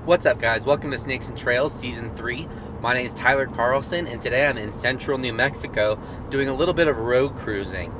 What's up, guys? Welcome to Snakes and Trails Season 3. My name is Tyler Carlson, and today I'm in central New Mexico doing a little bit of road cruising.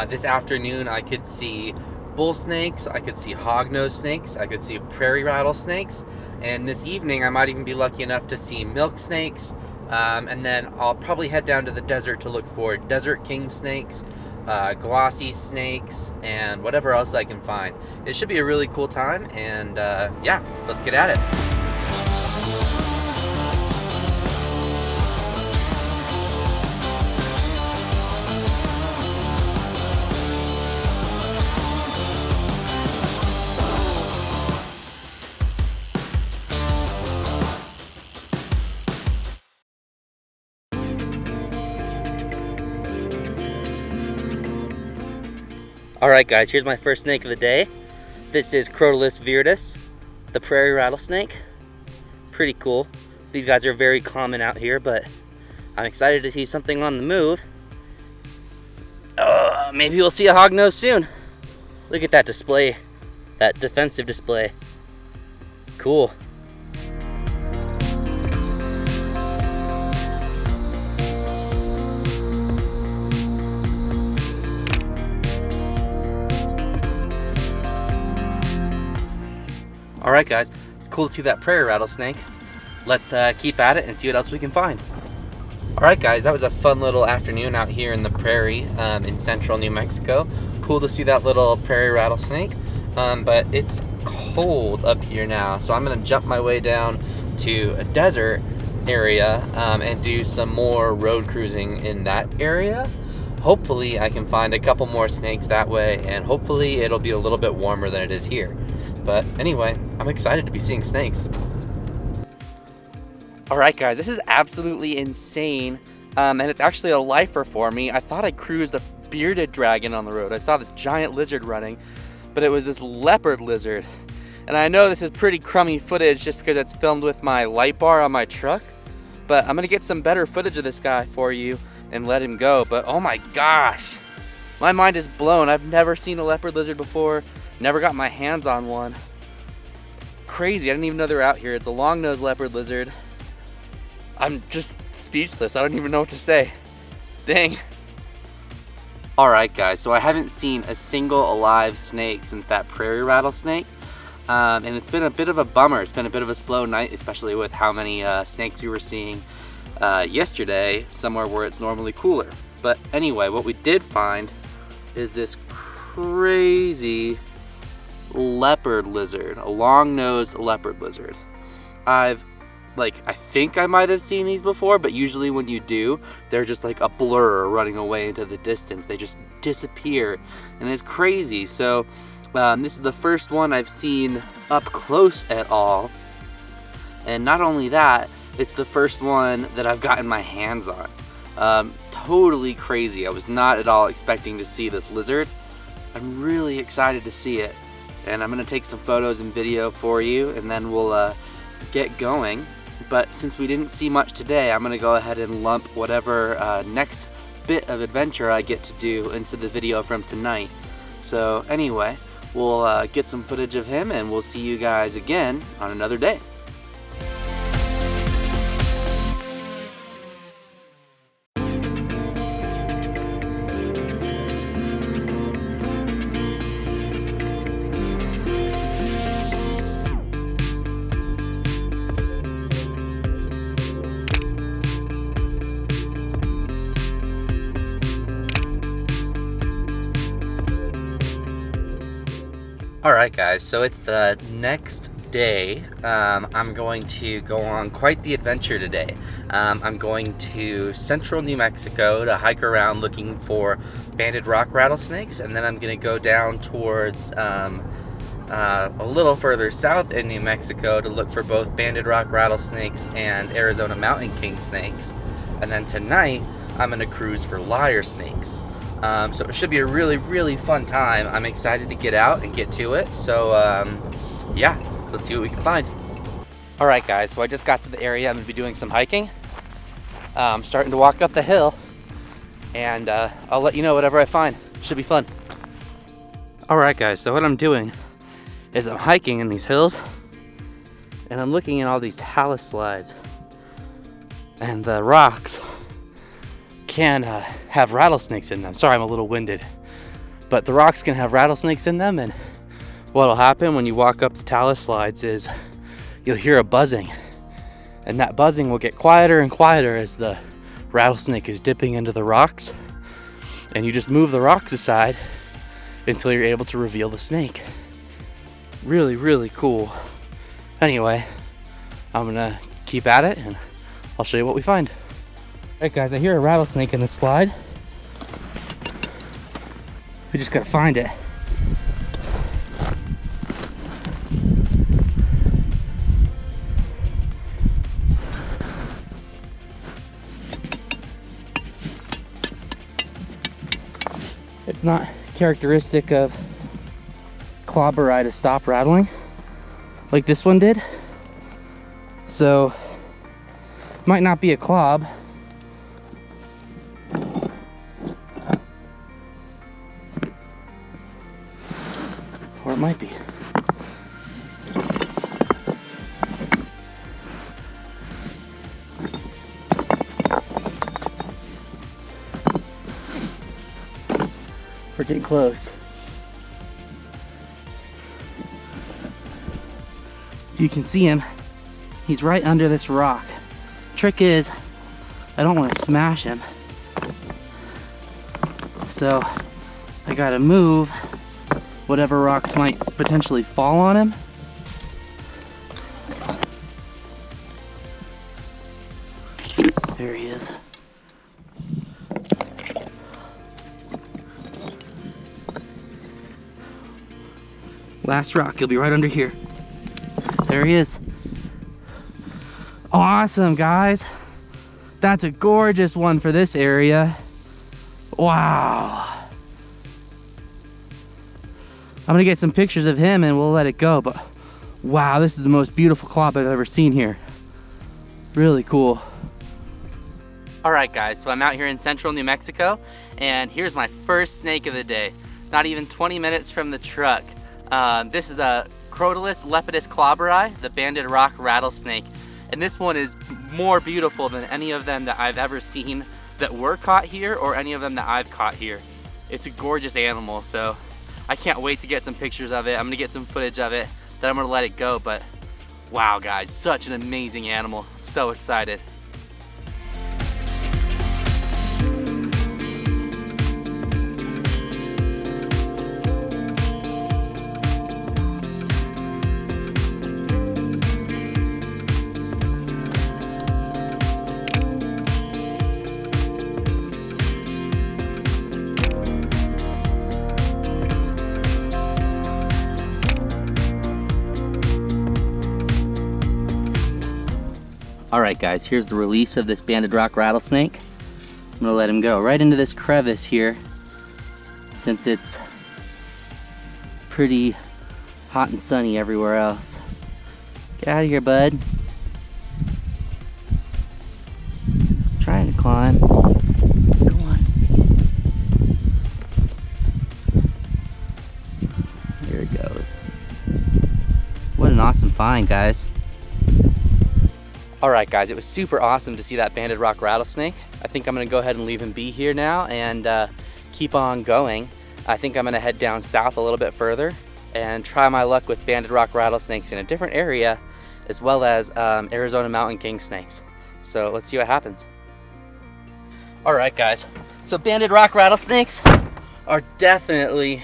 This afternoon I could see bull snakes, I could see hognose snakes, I could see prairie rattlesnakes, and this evening I might even be lucky enough to see milk snakes, and then I'll probably head down to the desert to look for desert king snakes, glossy snakes, and whatever else I can find. It should be a really cool time, and yeah, let's get at it. Alright guys, here's my first snake of the day. This is Crotalus viridis, the prairie rattlesnake. Pretty cool. These guys are very common out here, but I'm excited to see something on the move. Maybe we'll see a hognose soon. Look at that display, that defensive display. Cool. Alright guys, it's cool to see that prairie rattlesnake. Let's keep at it and see what else we can find. Alright guys, that was a fun little afternoon out here in the prairie in central New Mexico. Cool to see that little prairie rattlesnake, but it's cold up here now, so I'm going to jump my way down to a desert area and do some more road cruising in that area. Hopefully I can find a couple more snakes that way, and hopefully it'll be a little bit warmer than it is here. But anyway, I'm excited to be seeing snakes. Alright guys, this is absolutely insane, and it's actually a lifer for me. I thought I cruised a bearded dragon on the road. I saw this giant lizard running, but it was this leopard lizard. And I know this is pretty crummy footage just because it's filmed with my light bar on my truck, but I'm going to get some better footage of this guy for you and let him go. But oh my gosh, my mind is blown. I've never seen a leopard lizard before. Never got my hands on one. Crazy, I didn't even know they're out here. It's a long-nosed leopard lizard. I'm just speechless. I don't even know what to say. Dang. Alright guys, so I haven't seen a single alive snake since that prairie rattlesnake. And it's been a bit of a bummer. It's been a bit of a slow night, especially with how many snakes we were seeing yesterday, somewhere where it's normally cooler. But anyway, what we did find is this crazy leopard lizard, a long-nosed leopard lizard. I think I might have seen these before, but usually when you do, they're just like a blur running away into the distance. They just disappear, and it's crazy. So this is the first one I've seen up close at all, and not only that, it's the first one that I've gotten my hands on. Totally crazy. I was not at all expecting to see this lizard. I'm really excited to see it, and I'm going to take some photos and video for you, and then we'll get going. But since we didn't see much today, I'm going to go ahead and lump whatever next bit of adventure I get to do into the video from tonight. So anyway, we'll get some footage of him, and we'll see you guys again on another day. Alright guys, so it's the next day. I'm going to go on quite the adventure today. I'm going to central New Mexico to hike around looking for banded rock rattlesnakes, and then I'm going to go down towards a little further south in New Mexico to look for both banded rock rattlesnakes and Arizona mountain king snakes. And then tonight, I'm going to cruise for lyre snakes. So it should be a really, really fun time. I'm excited to get out and get to it. So, yeah, let's see what we can find. All right, guys, so I just got to the area. I'm going to be doing some hiking. I'm starting to walk up the hill, and I'll let you know whatever I find. Should be fun. All right, guys, so what I'm doing is I'm hiking in these hills, and I'm looking at all these talus slides, and the rocks can have rattlesnakes in them. Sorry, I'm a little winded, but the rocks can have rattlesnakes in them, and what'll happen when you walk up the talus slides is you'll hear a buzzing, and that buzzing will get quieter and quieter as the rattlesnake is dipping into the rocks, and you just move the rocks aside until you're able to reveal the snake. Really, really cool. Anyway, I'm gonna keep at it and I'll show you what we find. All right guys, I hear a rattlesnake in the slide. We just gotta find it. It's not characteristic of clobberai to stop rattling like this one did, so might not be a clob. Or it might be. We're getting close. You can see him. He's right under this rock. Trick is, I don't want to smash him. So I gotta move whatever rocks might potentially fall on him. There he is. Last rock, he'll be right under here. There he is. Awesome, guys. That's a gorgeous one for this area. Wow. I'm gonna get some pictures of him and we'll let it go, but wow, this is the most beautiful clop I've ever seen here. Really cool. All right, guys, so I'm out here in central New Mexico, and here's my first snake of the day. Not even 20 minutes from the truck. This is a Crotalus lepidus clobberai, the banded rock rattlesnake. And this one is more beautiful than any of them that I've ever seen that were caught here or any of them that I've caught here. It's a gorgeous animal, so I can't wait to get some pictures of it. I'm gonna get some footage of it, then I'm gonna let it go, but wow guys, such an amazing animal. So excited. All right guys, here's the release of this banded rock rattlesnake. I'm gonna let him go right into this crevice here, since it's pretty hot and sunny everywhere else. Get out of here, bud. Trying to climb. Come on. Here it goes. What an awesome find, guys. All right, guys, it was super awesome to see that banded rock rattlesnake. I think I'm gonna go ahead and leave him be here now and keep on going. I think I'm gonna head down south a little bit further and try my luck with banded rock rattlesnakes in a different area, as well as Arizona mountain king snakes. So let's see what happens. All right, guys, so banded rock rattlesnakes are definitely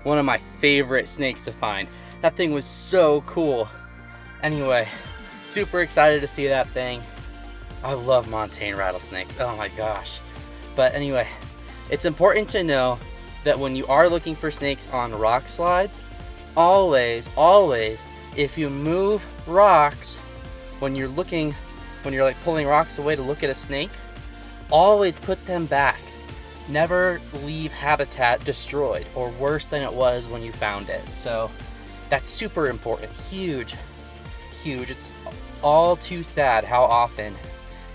one of my favorite snakes to find. That thing was so cool. Anyway, super excited to see that thing. I love montane rattlesnakes, oh my gosh. But anyway, it's important to know that when you are looking for snakes on rock slides, always, if you move rocks, when you're like pulling rocks away to look at a snake, always put them back. Never leave habitat destroyed or worse than it was when you found it. So that's super important, huge. It's all too sad how often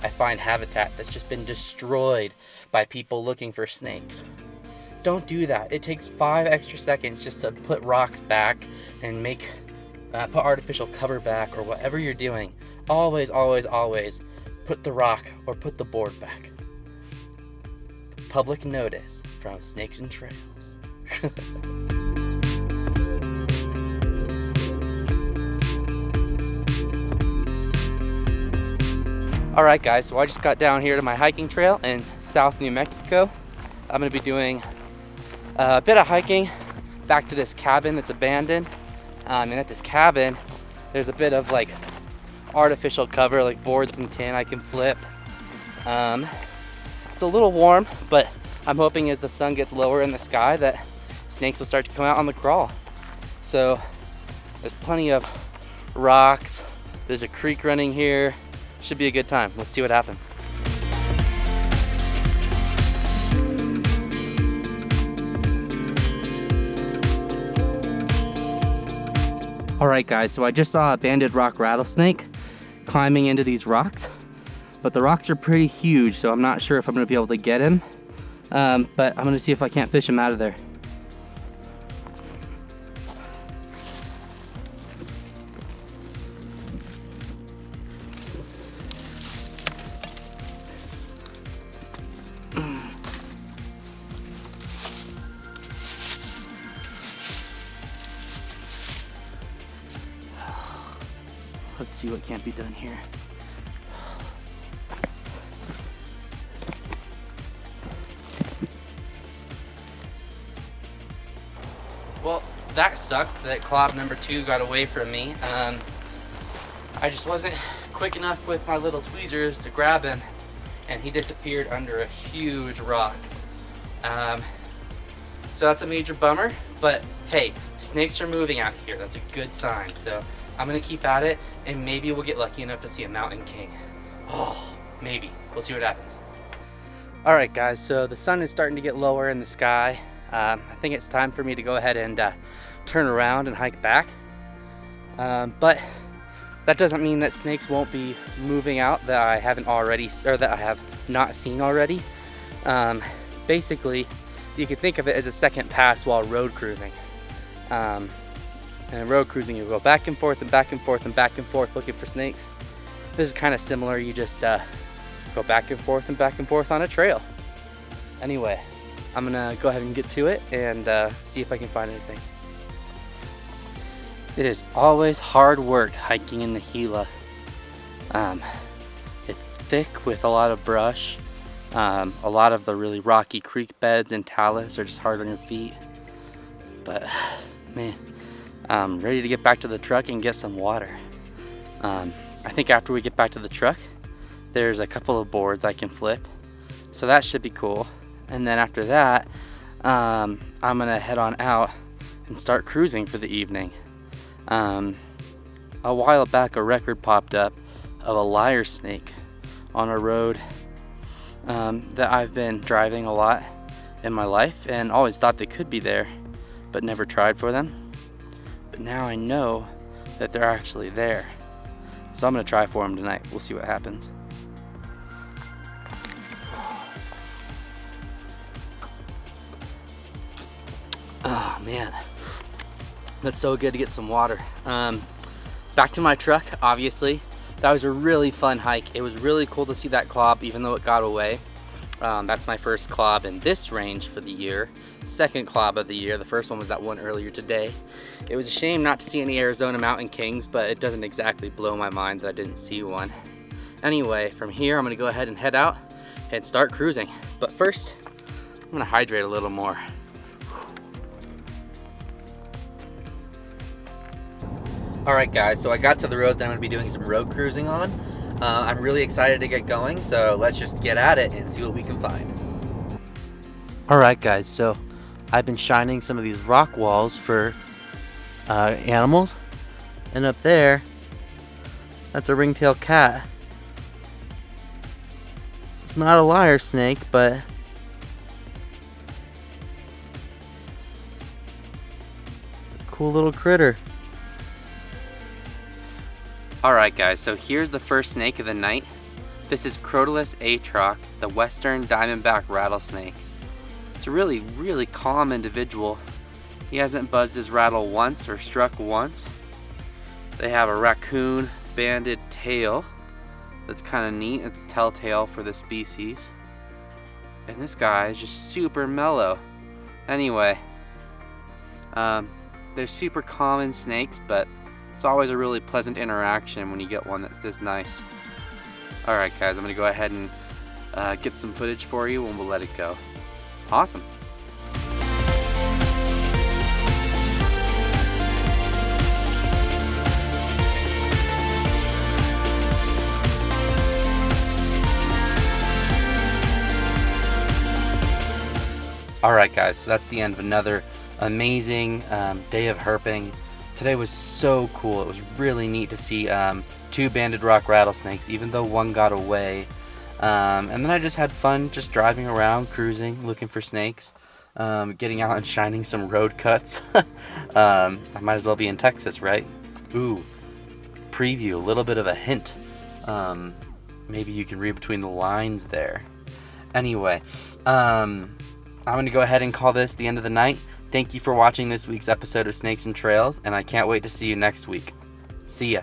I find habitat that's just been destroyed by people looking for snakes. Don't do that. It takes 5 extra seconds just to put rocks back and make put artificial cover back, or whatever you're doing, always, always, always put the rock or put the board back. Public notice from Snakes and Trails. Alright guys, so I just got down here to my hiking trail in South New Mexico. I'm going to be doing a bit of hiking back to this cabin that's abandoned. And at this cabin, there's a bit of like artificial cover, like boards and tin I can flip. It's a little warm, but I'm hoping as the sun gets lower in the sky that snakes will start to come out on the crawl. So there's plenty of rocks. There's a creek running here. Should be a good time. Let's see what happens. Alright guys, so I just saw a banded rock rattlesnake climbing into these rocks, but the rocks are pretty huge, so I'm not sure if I'm going to be able to get him, but I'm going to see if I can't fish him out of there. Let's see what can't be done here. Well, that sucked that clob number 2 got away from me. I just wasn't quick enough with my little tweezers to grab him, and he disappeared under a huge rock. So that's a major bummer, but hey, snakes are moving out here. That's a good sign. So I'm gonna keep at it, and maybe we'll get lucky enough to see a mountain king. Oh, maybe. We'll see what happens. All right, guys, so the sun is starting to get lower in the sky. I think it's time for me to go ahead and turn around and hike back. But that doesn't mean that snakes won't be moving out that I haven't already, or that I have not seen already. Basically, you can think of it as a second pass while road cruising. And road cruising, you go back and forth and back and forth and back and forth looking for snakes. This is kind of similar. You just go back and forth on a trail. Anyway, I'm gonna go ahead and get to it and see if I can find anything. It is always hard work hiking in the Gila. It's thick with a lot of brush. A lot of the really rocky creek beds and talus are just hard on your feet. But man, I'm ready to get back to the truck and get some water. I think after we get back to the truck, there's a couple of boards I can flip, so that should be cool. And then after that, I'm gonna head on out and start cruising for the evening. A while back, a record popped up of a lyre snake on a road that I've been driving a lot in my life and always thought they could be there, but never tried for them. But now I know that they're actually there. So I'm gonna try for them tonight. We'll see what happens. Oh man, that's so good to get some water. Back to my truck, obviously. That was a really fun hike. It was really cool to see that clob, even though it got away. That's my first clob in this range for the year. Second clob of the year. The first one was that one earlier today. It was a shame not to see any Arizona mountain kings, but it doesn't exactly blow my mind that I didn't see one. Anyway, from here I'm gonna go ahead and head out and start cruising. But first, I'm gonna hydrate a little more. Alright guys, so I got to the road that I'm gonna be doing some road cruising on. I'm really excited to get going, so let's just get at it and see what we can find. Alright guys, so I've been shining some of these rock walls for animals, and up there, that's a ringtail cat. It's not a lyre snake, but it's a cool little critter. Alright guys, so here's the first snake of the night. This is Crotalus atrox, the western diamondback rattlesnake. It's a really, really calm individual. He hasn't buzzed his rattle once or struck once. They have a raccoon banded tail. That's kind of neat. It's telltale for the species. And this guy is just super mellow. Anyway, they're super common snakes, but it's always a really pleasant interaction when you get one that's this nice. Alright guys, I'm going to go ahead and get some footage for you and we'll let it go. Awesome. Alright guys, so that's the end of another amazing day of herping. Today was so cool. It was really neat to see 2 banded rock rattlesnakes, even though one got away. And then I just had fun just driving around, cruising, looking for snakes, getting out and shining some road cuts. I might as well be in Texas, right? Ooh, preview, a little bit of a hint. Maybe you can read between the lines there. Anyway, I'm going to go ahead and call this the end of the night. Thank you for watching this week's episode of Snakes and Trails, and I can't wait to see you next week. See ya.